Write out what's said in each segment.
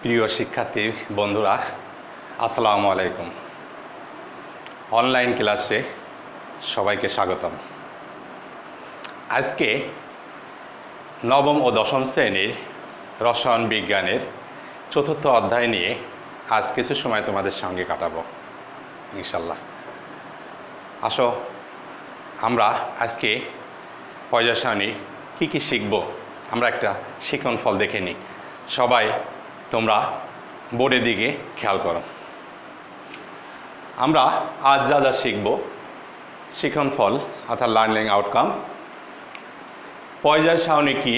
প্রিয় শিক্ষার্থী বন্ধুরা, আসসালামু আলাইকুম। অনলাইন ক্লাসে সবাইকে স্বাগতম। আজকে নবম ও দশম শ্রেণীর রসায়ন বিজ্ঞানের চতুর্থ অধ্যায় নিয়ে আজ কিছু সময় তোমাদের সঙ্গে কাটাবো ইনশাল্লাহ। আসো আমরা আজকে পর্যায় সারণী কী শিখব, আমরা একটা শিক্ষণ ফল দেখে নিই। সবাই তোমরা বোর্ডের দিকে খেয়াল করো। আমরা আজ যা যা শিখব, শিক্ষণ ফল অর্থাৎ লার্নিং আউটকাম, পর্যায় সারণী কি,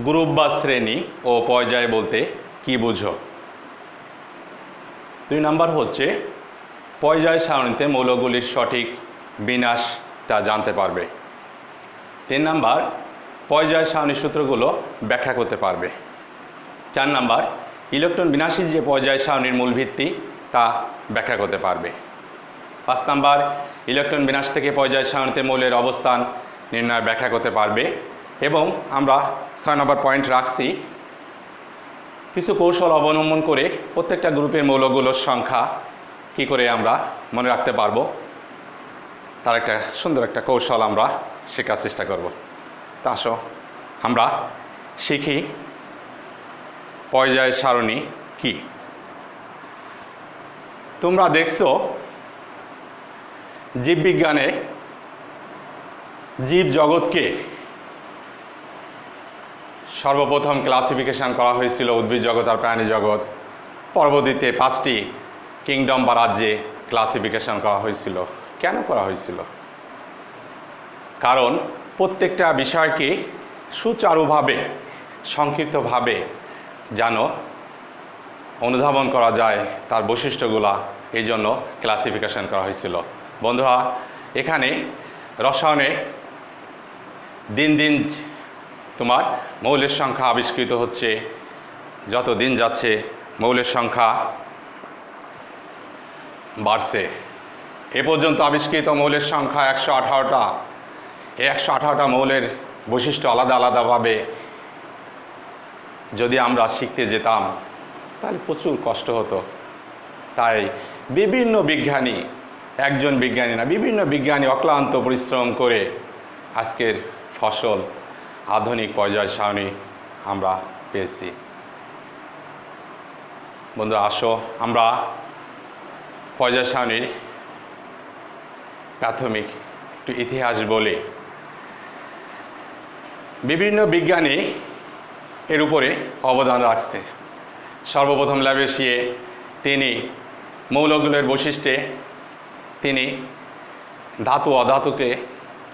গ্রুপ বা শ্রেণী ও পর্যায় বলতে কি বুঝো। 2 নাম্বার হচ্ছে পর্যায় সারণীতে মৌলগুলির সঠিক বিন্যাস তা জানতে পারবে। 3 নাম্বার পর্যায় সারণীর সূত্রগুলো ব্যাখ্যা করতে পারবে। 4 নাম্বার ইলেকট্রন বিন্যাসী যে পর্যায় সারণীর মূল ভিত্তি তা ব্যাখ্যা করতে পারবে। 5 নাম্বার ইলেকট্রন বিন্যাস থেকে পর্যায় সারণীতে মৌলের অবস্থান নির্ণয় ব্যাখ্যা করতে পারবে। এবং আমরা 6 নম্বর পয়েন্ট রাখছি, কিছু কৌশল অবলম্বন করে প্রত্যেকটা গ্রুপের মৌলগুলোর সংখ্যা কি করে আমরা মনে রাখতে পারবো, তার একটা সুন্দর একটা কৌশল আমরা শেখার চেষ্টা করব। তা আসো আমরা শিখি পর্যায় সারণী কি। তোমরা দেখছো জীববিজ্ঞানে জীব জগৎকে সর্বপ্রথম ক্লাসিফিকেশন করা হয়েছিল উদ্ভিদ জগৎ আর প্রাণী জগৎ। পরবর্তীতে 5টি কিংডম বা রাজ্যে ক্লাসিফিকেশন করা হয়েছিল। কেন করা হয়েছিল? কারণ প্রত্যেকটা বিষয়কে সুচারুভাবে সংক্ষিপ্তভাবে যেন অনুধাবন করা যায় তার বৈশিষ্ট্যগুলা, এই জন্য ক্লাসিফিকেশন করা হয়েছিল। বন্ধুরা, এখানে রসায়নে দিন দিন তোমার মৌলের সংখ্যা আবিষ্কৃত হচ্ছে, যত দিন যাচ্ছে মৌলের সংখ্যা বাড়ছে। এ পর্যন্ত আবিষ্কৃত মৌলের সংখ্যা 118টা। এই 118টা মৌলের বৈশিষ্ট্য আলাদা আলাদাভাবে যদি আমরা শিখতে যেতাম তাহলে প্রচুর কষ্ট হতো। তাই বিভিন্ন বিজ্ঞানী, একজন বিজ্ঞানী না, বিভিন্ন বিজ্ঞানী অক্লান্ত পরিশ্রম করে আজকের ফসল আধুনিক পর্যায় সারণী আমরা পেয়েছি। বন্ধুরা আসো আমরা পর্যায় সারণীর প্রাথমিক একটু ইতিহাস বলি। বিভিন্ন বিজ্ঞানী এর উপরে অবদান রাখছে। সর্বপ্রথম ল্যাভেসিয়ে তিনি মৌলগুলোর বৈশিষ্ট্যে তিনি ধাতু অধাতুকে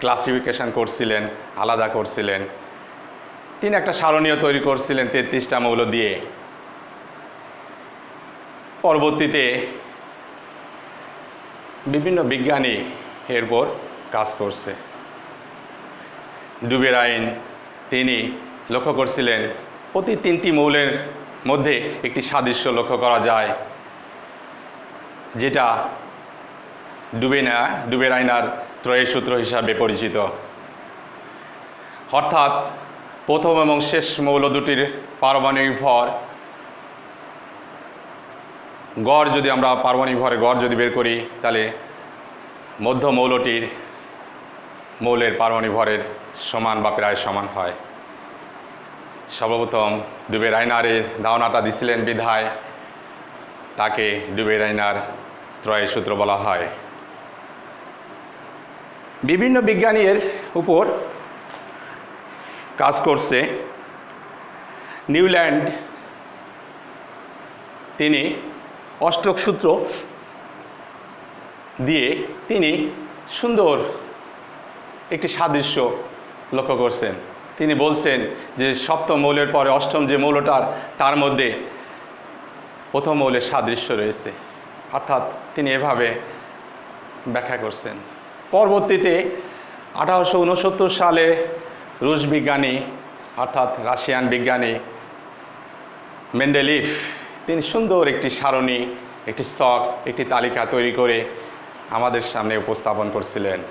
ক্লাসিফিকেশন করছিলেন, আলাদা করছিলেন। তিনি একটা সারণীও তৈরি করছিলেন 33টা মৌল দিয়ে। পরবর্তীতে বিভিন্ন বিজ্ঞানী এরপর কাজ করছে। ডুবের আইন, তিনি লক্ষ্য করছিলেন প্রতি 3টি মৌলের মধ্যে একটি সাদৃশ্য লক্ষ্য করা যায়, যেটা ডুবের আইনার ত্রয়ের সূত্র হিসাবে পরিচিত। অর্থাৎ প্রথম এবং শেষ মৌল দুটির পারমাণবিক ভর গড়, যদি আমরা পারমাণবিক ভরের গড় যদি বের করি তাহলে মধ্য মৌলটির মৌলের পারমাণবিক ভরের সমান বা প্রায় সমান হয়। সর্বপ্রথম ডুবের আইনারের ধারণাটা দিছিলেন বিধায় তাকে ডুবের আইনার ত্রয়ের সূত্র বলা হয়। বিভিন্ন বিজ্ঞানী এর উপর কাজ করছে। নিউল্যান্ড তিনি অষ্টক সূত্র দিয়ে তিনি সুন্দর একটি সাদৃশ্য লক্ষ্য করছেন। তিনি বলছেন যে সপ্তম মৌলের পরে অষ্টম যে মৌলটার, তার মধ্যে প্রথম মৌলের সাদৃশ্য রয়েছে। অর্থাৎ তিনি এভাবে ব্যাখ্যা করছেন। পরবর্তীতে 1869 সালে রুশ বিজ্ঞানী অর্থাৎ রাশিয়ান বিজ্ঞানী মেন্ডেলিভ তিনি সুন্দর একটি সারণী, একটি ছক, একটি তালিকা তৈরি করে আমাদের সামনে উপস্থাপন করছিলেন।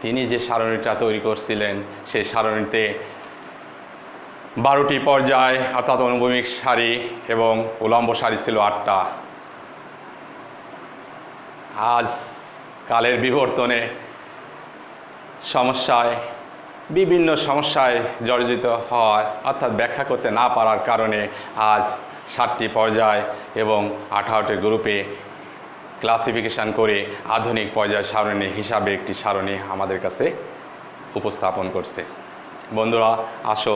তিনি যে সারণীটা তৈরি করছিলেন সেই সারণীতে 12টি পর্যায় অর্থাৎ অনুভূমিক সারি এবং উলম্ব সারি ছিল 8টা। আজ কালের বিবর্তনে বিভিন্ন সমস্যায় জর্জরিত হওয়ার অর্থাৎ ব্যাখ্যা করতে না পারার কারণে আজ 7টি পর্যায় এবং 18টি গ্রুপে ক্লাসিফিকেশন করে আধুনিক পর্যায় সারণী হিসাবে একটি সারণী আমাদের কাছে উপস্থাপন করছে। বন্ধুরা, আসো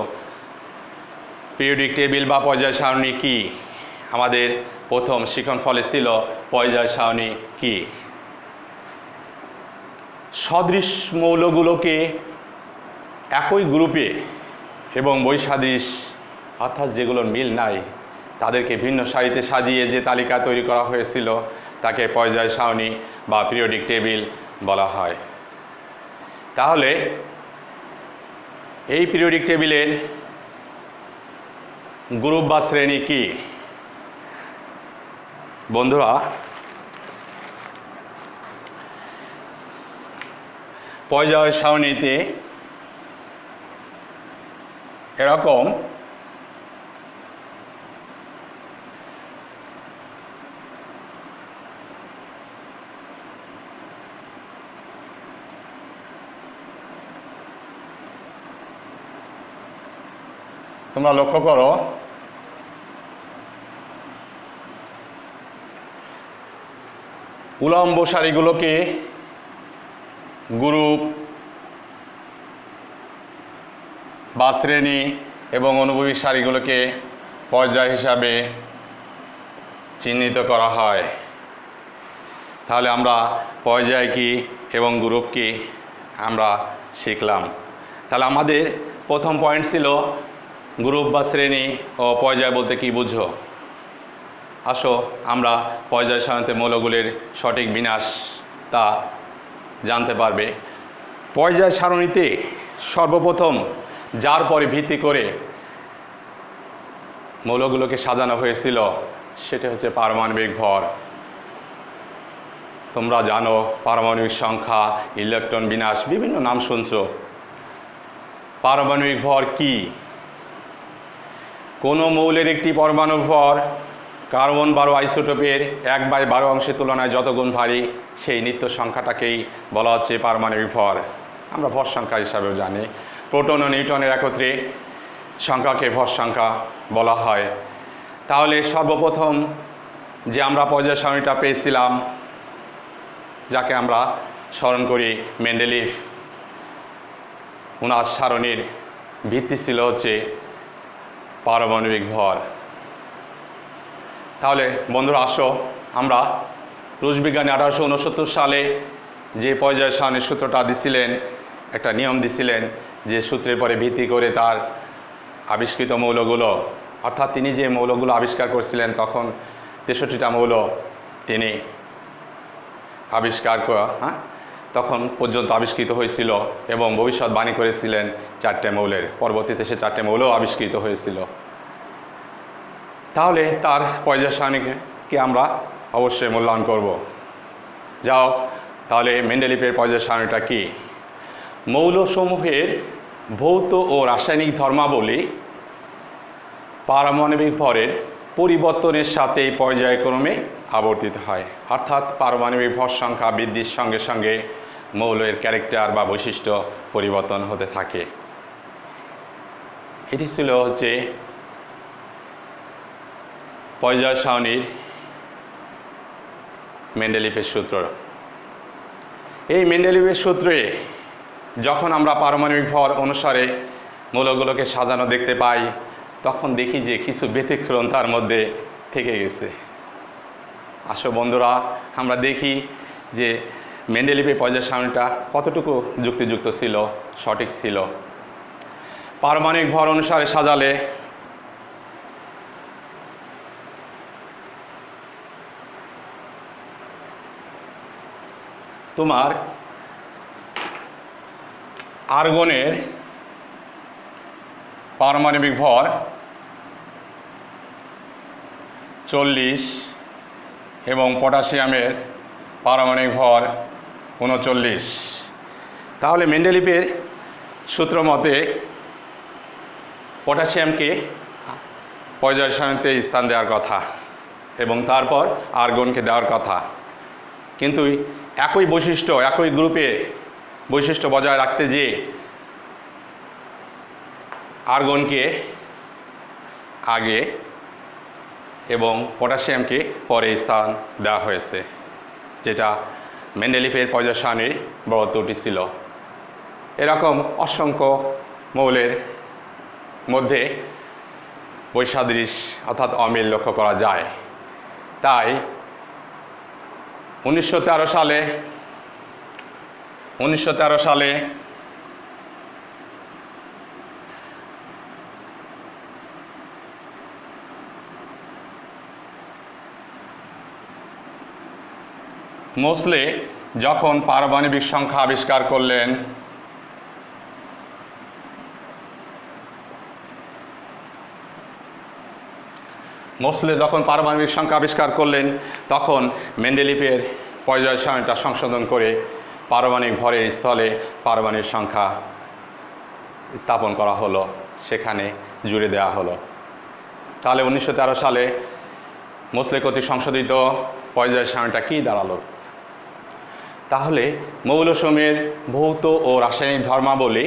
পিরিয়ডিক টেবিল বা পর্যায় সারণী কি। আমাদের প্রথম শিখন ফলে ছিল পর্যায় সারণী কি। সদৃশ মৌলগুলোকে একই গ্রুপে এবং বৈসাদৃশ অর্থাৎ যেগুলোর মিল নাই তাদেরকে ভিন্ন সারিতে সাজিয়ে যে তালিকা তৈরি করা হয়েছিল তাকে পর্যায় সারণী বা পিরিয়ডিক টেবিল বলা হয়। তাহলে এই পিরিয়ডিক টেবিলের গ্রুপ বা শ্রেণী কি? বন্ধুরা, পর্যায় সারণীতে এরকম তোমরা লক্ষ্য করো, উলম্ব সারিগুলোকে গ্রুপ বা শ্রেণী এবং অনুভূমিক সারিগুলোকে পর্যায় হিসাবে চিহ্নিত করা হয়। তাহলে আমরা পর্যায় কি এবং গ্রুপ কি আমরা শিখলাম। তাহলে আমাদের প্রথম পয়েন্ট ছিল গ্রুপ বা শ্রেণী ও পর্যায় বলতে কি বুঝো। আসো আমরা পর্যায় সারণীতে মৌলগুলির সঠিক বিন্যাস তা জানতে পারবে। পর্যায় সারণীতে সর্বপ্রথম যার পরে ভিত্তি করে মৌলগুলোকে সাজানো হয়েছিল সেটা হচ্ছে পারমাণবিক ভর। তোমরা জানো পারমাণবিক সংখ্যা, ইলেকট্রন বিন্যাস, বিভিন্ন নাম শুনছো। পারমাণবিক ভর কি? কোনো মৌলের একটি পরমাণু ভর কার্বন 12 আইসোটোপের 1/12 অংশের তুলনায় যত গুণ ভারী সেই নিত্য সংখ্যাটাকেই বলা হচ্ছে পারমাণবিক ভর। আমরা ভর সংখ্যা হিসাবেও জানি। প্রোটন ও নিউট্রনের একত্রে সংখ্যাকে ভর সংখ্যা বলা হয়। তাহলে সর্বপ্রথম যে আমরা পর্যায় সারণীটা পেয়েছিলাম, যাকে আমরা স্মরণ করি মেন্ডেলিভ, ওনার সারণীর ভিত্তি ছিল হচ্ছে পারমাণবিক ভর। তাহলে বন্ধুরা আসো আমরা রুশ বিজ্ঞানী 1869 সালে যে পর্যায় সারণীর সূত্রটা দিছিলেন, একটা নিয়ম দিছিলেন, যে সূত্রের পরে ভিত্তি করে তার আবিষ্কৃত মৌলগুলো, অর্থাৎ তিনি যে মৌলগুলো আবিষ্কার করছিলেন তখন 63টা মৌল তিনি আবিষ্কার তখন পর্যন্ত আবিষ্কৃত হয়েছিল এবং ভবিষ্যৎবাণী করেছিলেন 4টে মৌলের। পরবর্তীতে সে 4টে মৌলও আবিষ্কৃত হয়েছিল। তাহলে তার পর্যায় সারণীকে আমরা অবশ্যই মূল্যায়ন করব। যাও তাহলে মেন্ডেলিভের পর্যায় সারণীটা কি? মৌলসমূহের ভৌত ও রাসায়নিক ধর্মাবলী পারমাণবিক ভরের পরিবর্তনের সাথে পর্যায়ক্রমে আবর্তিত হয়। অর্থাৎ পারমাণবিক ভর সংখ্যা বৃদ্ধির সঙ্গে সঙ্গে মৌলের ক্যারেক্টার বা বৈশিষ্ট্য পরিবর্তন হতে থাকে। এটি ছিল হচ্ছে পর্যায় সারণীর মেন্ডেলিভের সূত্র। এই মেন্ডেলিভের সূত্রে যখন আমরা পারমাণবিক ভর অনুসারে মৌলগুলোকে সাজানো দেখতে পাই, তখন দেখি যে কিছু ব্যতিক্রম তার মধ্যে থেকে গেছে। আসো বন্ধুরা, আমরা দেখি যে মেন্ডেলিভের পর্যায় সারণীটা কতটুকু যুক্তিযুক্ত ছিল, সঠিক ছিল। পারমাণবিক ভর অনুসারে সাজালে তোমার আর্গনের পারমাণবিক ভর 40 এবং পটাশিয়ামের পারমাণবিক ভর 39। তাহলে মেন্ডেলিভের সূত্র মতে পটাশিয়ামকে পর্যায় সারণীতে স্থান দেওয়ার কথা এবং তারপর আর্গনকে দেওয়ার কথা, কিন্তু একই বৈশিষ্ট্য একই গ্রুপে বৈশিষ্ট্য বজায় রাখতে যেয়ে আর্গনকে আগে এবং পটাশিয়ামকে পরে স্থান দেওয়া হয়েছে, যেটা মেন্ডেলিফের পর্যায় সারণীর বড় ত্রুটি ছিল। এরকম অসংখ্য মৌলের মধ্যে বৈসাদৃশ্য অর্থাৎ অমিল লক্ষ্য করা যায়। তাই 1913 সালে মোসলে যখন পারমাণবিক সংখ্যা আবিষ্কার করলেন, তখন মেন্ডেলিফের পর্যায় সারণীটা সংশোধন করে পারমাণবিক ভরের স্থলে পারমাণবিক সংখ্যা স্থাপন করা হলো, সেখানে জুড়ে দেওয়া হলো। তাহলে 1913 সালে মোসলে কর্তৃক সংশোধিত পর্যায় সারণীটা কী দাঁড়ালো? তাহলে মৌলসমূহের ভৌত ও রাসায়নিক ধর্মাবলী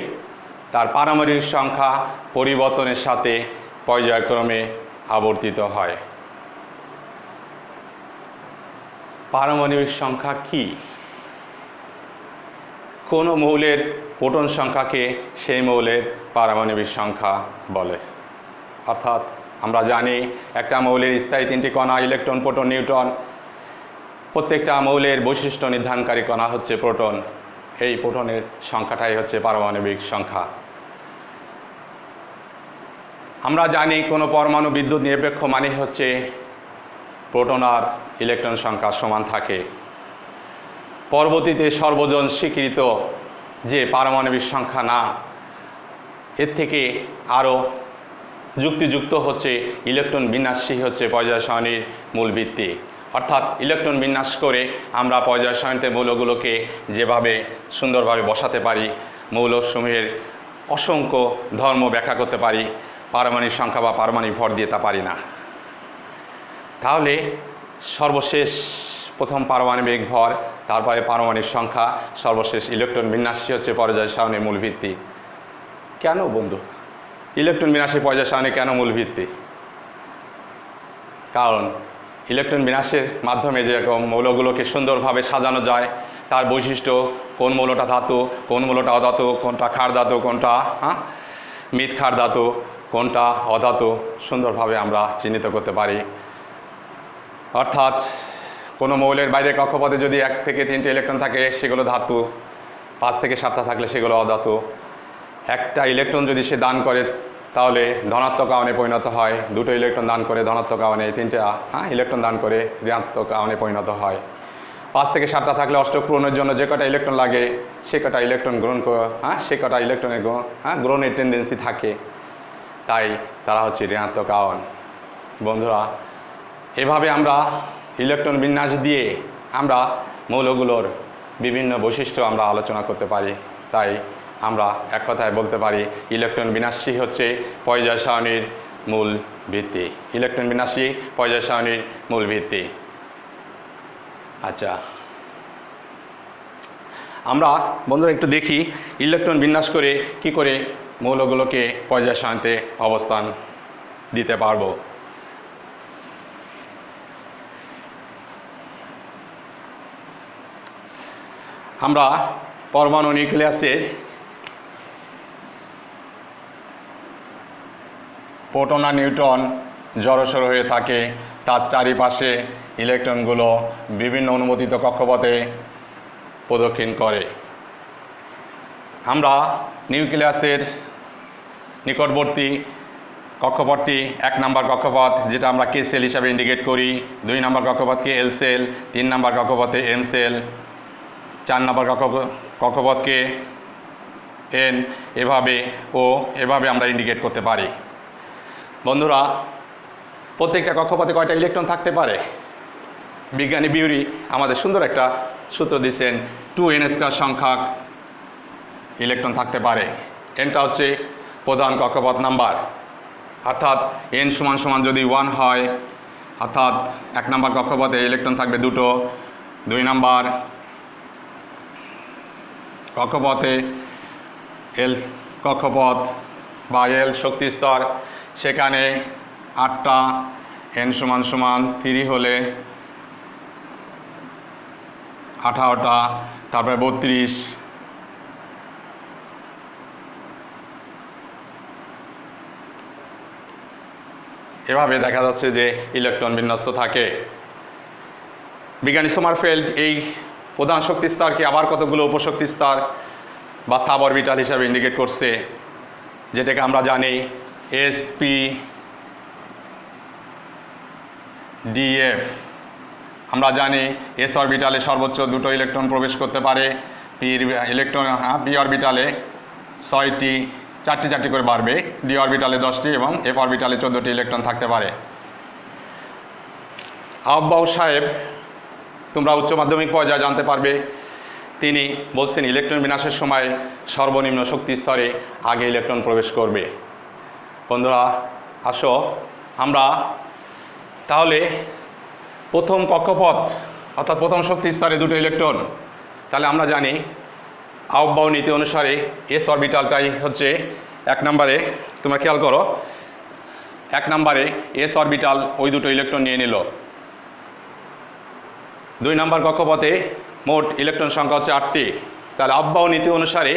তার পারমাণবিক সংখ্যা পরিবর্তনের সাথে পর্যায়ক্রমে আবর্তিত হয়। পারমাণবিক সংখ্যা কি? কোন মৌলের প্রোটন সংখ্যাকে সেই মৌলের পারমাণবিক সংখ্যা বলে। অর্থাৎ আমরা জানি একটা মৌলের স্থায়ী 3টি কণা, ইলেকট্রন, প্রোটন, নিউট্রন। প্রত্যেকটা মৌলের বৈশিষ্ট্য নির্ধারণকারী কণা হচ্ছে প্রোটন। এই প্রোটনের সংখ্যাটাই হচ্ছে পারমাণবিক সংখ্যা। আমরা জানি কোনো পরমাণু বিদ্যুৎ নিরপেক্ষ মানে হচ্ছে প্রোটন আর ইলেকট্রন সংখ্যা সমান থাকে। পরবর্তীতে সর্বজন স্বীকৃত যে পারমাণবিক সংখ্যা না, এর থেকে আরও যুক্তিযুক্ত হচ্ছে ইলেকট্রন বিন্যাসই হচ্ছে পর্যায় সারণীর মূল ভিত্তি। অর্থাৎ ইলেকট্রন বিন্যাস করে আমরা পর্যায় সারণীতে মৌলগুলোকে যেভাবে সুন্দরভাবে বসাতে পারি, মৌলসমূহের অসংখ্য ধর্ম ব্যাখ্যা করতে পারি, পারমাণবিক সংখ্যা বা পারমাণবিক ভর দিয়ে তা পারি না। তাহলে সর্বশেষ প্রথম পারমাণবিক ভর, তারপরে পারমাণবিক সংখ্যা, সর্বশেষ ইলেকট্রন বিন্যাসই হচ্ছে পর্যায় সারণীর মূল ভিত্তি। কেন বন্ধু ইলেকট্রন বিন্যাসী পর্যায় সারণী কেন মূল ভিত্তি? কারণ ইলেকট্রন বিন্যাসের মাধ্যমে যেরকম মৌলগুলোকে সুন্দরভাবে সাজানো যায়, তার বৈশিষ্ট্য, কোন মৌলটা ধাতু, কোন মৌলটা অধাতু, কোনটা ক্ষার ধাতু, কোনটা মৃৎ ক্ষার ধাতু, কোনটা অধাতু, সুন্দরভাবে আমরা চিহ্নিত করতে পারি। অর্থাৎ কোনো মৌলের বাইরে কক্ষপথে যদি 1 থেকে 3টে ইলেকট্রন থাকে সেগুলো ধাতু, 5 থেকে 7টা থাকলে সেগুলো অধাতু। একটা ইলেকট্রন যদি সে দান করে তাহলে ধনাত্মক আয়নে পরিণত হয়, 2টো ইলেকট্রন দান করে ধনাত্মক আয়নে, 3টা ইলেকট্রন দান করে ঋণাত্মক আয়নে পরিণত হয়। 5 থেকে 7টা থাকলে অষ্টক পূরণের জন্য যে কটা ইলেকট্রন লাগে সে কটা ইলেকট্রন গ্রহণ সে কটা ইলেকট্রনের গ্রহণের টেন্ডেন্সি থাকে, তাই তারা হচ্ছে ঋণাত্মক আয়ন। বন্ধুরা, এভাবে আমরা ইলেকট্রন বিন্যাস দিয়ে আমরা মৌলগুলোর বিভিন্ন বৈশিষ্ট্য আমরা আলোচনা করতে পারি। তাই আমরা এক কথায় বলতে পারি ইলেকট্রন বিন্যাসই হচ্ছে পর্যায় সারণীর মূল ভিত্তি। ইলেকট্রন বিন্যাসই পর্যায় সারণীর মূল ভিত্তি। আচ্ছা, আমরা বন্ধুরা একটু দেখি ইলেকট্রন বিন্যাস করে কি করে মৌলগুলোকে পর্যায় সারণীতে অবস্থান দিতে পারবো। আমরা পরমাণু নিউক্লিয়াসের প্রোটন আর নিউট্রন জড়সড় হয়ে থাকে, তার চারিপাশে ইলেকট্রনগুলো বিভিন্ন অনুমোদিত কক্ষপথে প্রদক্ষিণ করে। আমরা নিউক্লিয়াসের নিকটবর্তী কক্ষপথটি 1 নম্বর কক্ষপথ, যেটা আমরা কে সেল হিসাবে ইন্ডিকেট করি, 2 নম্বর কক্ষপথকে এল সেল, 3 নম্বর কক্ষপথে এম সেল, 4 নম্বর কক্ষপথকে এন, এভাবে আমরা ইন্ডিকেট করতে পারি। বন্ধুরা, প্রত্যেকটা কক্ষপথে কয়টা ইলেকট্রন থাকতে পারে? বিজ্ঞানী বিউরি আমাদের সুন্দর একটা সূত্র দিচ্ছেন, 2n² সংখ্যক ইলেকট্রন থাকতে পারে। এনটা হচ্ছে প্রধান কক্ষপথ নাম্বার, অর্থাৎ n সমান সমান যদি 1 হয়, অর্থাৎ 1 নম্বর কক্ষপথে ইলেকট্রন থাকবে দুটো, 2 নম্বর কক্ষপথে L কক্ষপথ বা L শক্তি স্তর, সেখানে 8টা, n সমান সমান 3 হলে 18টা, তারপরে 32, এভাবে দেখা যাচ্ছে যে ইলেকট্রন বিন্যস্ত থাকে। বিজ্ঞানী সোমারফেল্ড এই প্রধান শক্তি স্তরকে আবার কতগুলো উপশক্তি স্তর বা সাব অরবিটাল হিসাবে ইন্ডিকেট করছে, যেটাকে আমরা জানি SP DF। আমরা জানি S অরবিটালে সর্বোচ্চ 2টো ইলেকট্রন প্রবেশ করতে পারে, P অরবিটালে 6টি, 4টি করে বাড়বে, D অরবিটালে 10টি এবং F অরবিটালে 14টি ইলেকট্রন থাকতে পারে। আব্বাউ সাহেব, তোমরা উচ্চ মাধ্যমিক পর্যায়ে জানতে পারবে, তিনি বলছেন ইলেকট্রন বিনাশের সময় সর্বনিম্ন শক্তি স্তরে আগে ইলেকট্রন প্রবেশ করবে। বন্ধুরা আসো আমরা তাহলে প্রথম কক্ষপথ অর্থাৎ প্রথম শক্তি স্তরে 2টো ইলেকট্রন, তাহলে আমরা জানি আব্বাউ নীতি অনুসারে S অরবিটালটাই হচ্ছে 1 নম্বরে, তোমরা খেয়াল করো 1 নম্বরে S অরবিটাল ওই 2টো ইলেকট্রন নিয়ে নিল। 2 নম্বর কক্ষপথে মোট ইলেকট্রন সংখ্যা হচ্ছে 8টি, তাহলে আব্বাউ নীতি অনুসারে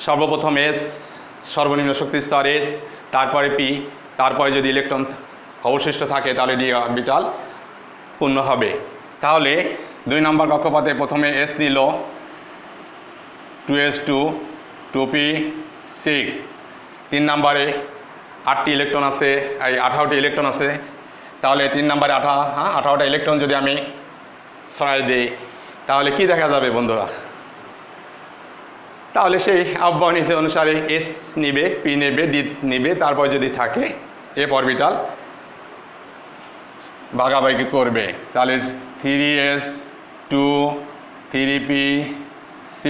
সর্বপ্রথম S, সর্বনিম্ন শক্তি স্তর S, তারপরে P, তারপরে যদি ইলেকট্রন অবশিষ্ট থাকে তাহলে D অরবিটাল পূর্ণ হবে। তাহলে 2 নম্বর কক্ষপথে প্রথমে S নিল 2s2 2p6, 3 নম্বরে 8টি ইলেকট্রন আছে, 18টি ইলেকট্রন আছে, তাহলে 3 নম্বরে 18টা ইলেকট্রন যদি আমি সরাই দিই তাহলে কি দেখা যাবে বন্ধুরা? তাহলে সেই আব্বাউ নীতি অনুসারে S নিবে, P নেবে, D নিবে, তারপর যদি থাকে F অরবিটাল ভাগাভাগি করবে। তাহলে 3s 2 3p6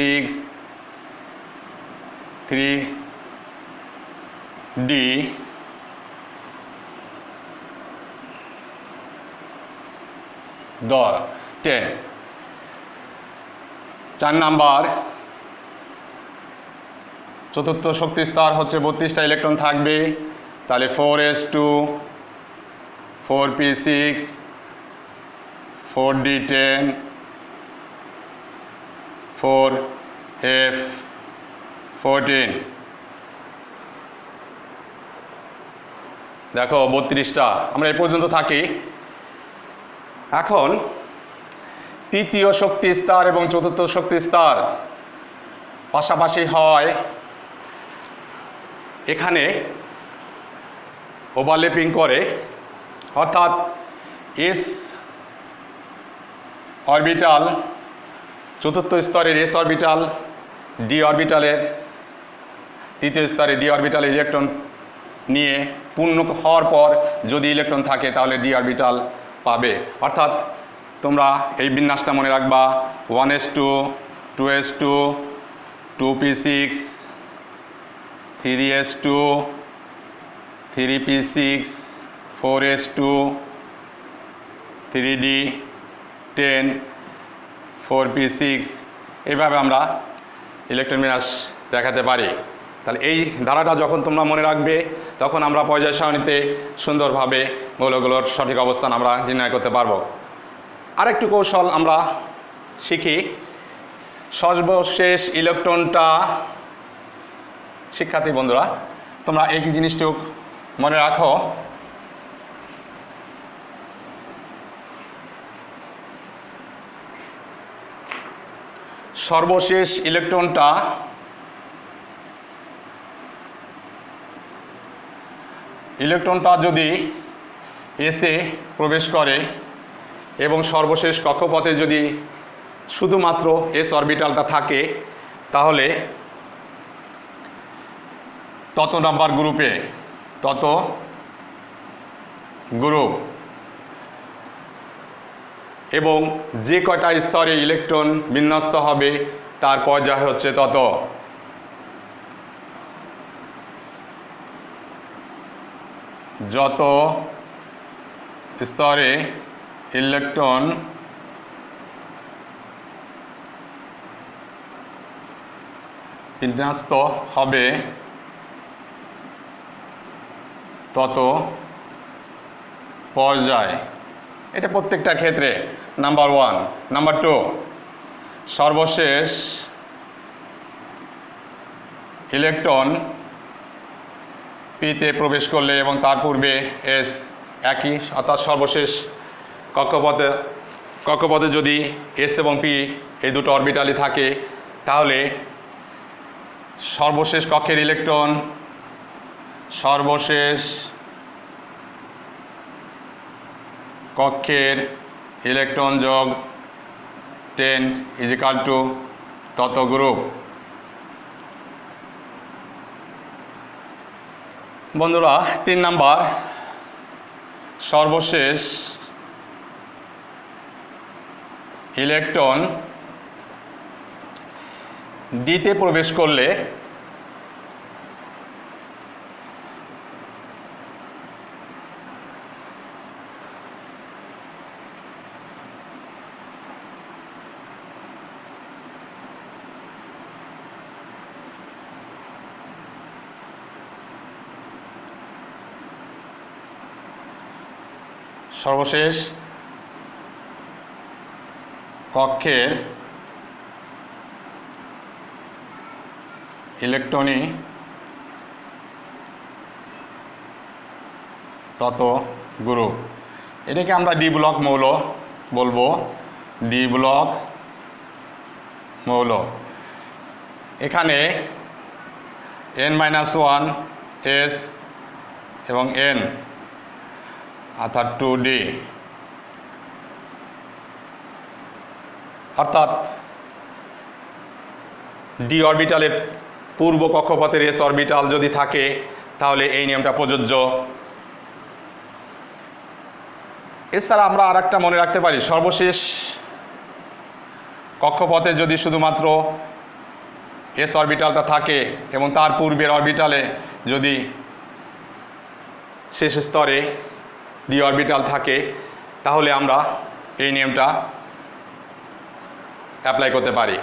3d 10। 4 নাম্বার চতুর্থ শক্তি স্তর হচ্ছে 32টা ইলেকট্রন থাকবে, তাহলে 4s2 4p6 4d10 4f14। দেখো 32টা, আমরা এই পর্যন্ত থাকি। এখন তৃতীয় শক্তি স্তর এবং চতুর্থ শক্তি স্তর পাশাপাশি হয়, এখানে ওভারল্যাপিং করে, অর্থাৎ S অরবিটাল চতুর্থ স্তরের S অরবিটাল D অরবিটালের তৃতীয় স্তরে D অরবিটালের ইলেকট্রন নিয়ে পূর্ণ হওয়ার পর যদি ইলেকট্রন থাকে তাহলে D অরবিটাল পাবে। অর্থাৎ তোমরা এই বিন্যাসটা মনে রাখবা, 1s2 2s2 2p6 3s2 3p6 4s2 3d10 4p6, এইভাবে আমরা ইলেকট্রন বিন্যাস দেখাতে পারি। তাহলে এই ধারাটা যখন তোমরা মনে রাখবে তখন আমরা পর্যায় সারণীতে সুন্দরভাবে মৌলগুলোর সঠিক অবস্থান আমরা নির্ণয় করতে পারবো। আরেকটু কৌশল আমরা শিখি, সর্বশেষ ইলেকট্রনটা, শিক্ষার্থী বন্ধুরা তোমরা এই জিনিসটুক মনে রাখো, সর্বশেষ ইলেকট্রনটা যদি এসে প্রবেশ করে এবং সর্বশেষ কক্ষপথে যদি শুধুমাত্র S অরবিটালটা থাকে তাহলে তত নাম্বার গ্রুপে তত গ্রুপ এবং যে কয়টা স্তরে ইলেকট্রন বিন্যস্ত হবে তার পর্যায় হচ্ছে তত। যত স্তরে ইলেকট্রন বিন্যস্ত হবে তত পর্যায়। এটা প্রত্যেকটা ক্ষেত্রে নাম্বার 1। নাম্বার 2, সর্বশেষ ইলেকট্রন পিতে প্রবেশ করলে এবং তার পূর্বে এস একই, অর্থাৎ সর্বশেষ কক্ষপথে যদি এস এবং পি এই দুটো অরবিটালই থাকে, তাহলে সর্বশেষ কক্ষের ইলেকট্রন সর্বশেষ কক্ষের ইলেকট্রন যোগ 10 = তত গ্রুপ। বন্ধুরা 3 নাম্বার, সর্বশেষ ইলেকট্রন ডিতে প্রবেশ করলে সর্বশেষ কক্ষের ইলেকট্রনই তত গ্রুপ। এটাকে আমরা ডি ব্লক মৌল বলবো, ডি ব্লক মৌল। এখানে n-1 s এবং n অর্থাৎ 2d, অর্থাৎ ডি অরবিটালের পূর্ব কক্ষপথের এস অরবিটাল যদি থাকে তাহলে এই নিয়মটা প্রযোজ্য। এছাড়া আমরা আরেকটা মনে রাখতে পারি, সর্বশেষ কক্ষপথে যদি শুধুমাত্র এস অরবিটালটা থাকে এবং তার পূর্বের অরবিটালে যদি শেষ স্তরে ডি অরবিটাল থাকে, তাহলে আমরা এই নিয়মটা অ্যাপ্লাই করতে পারি।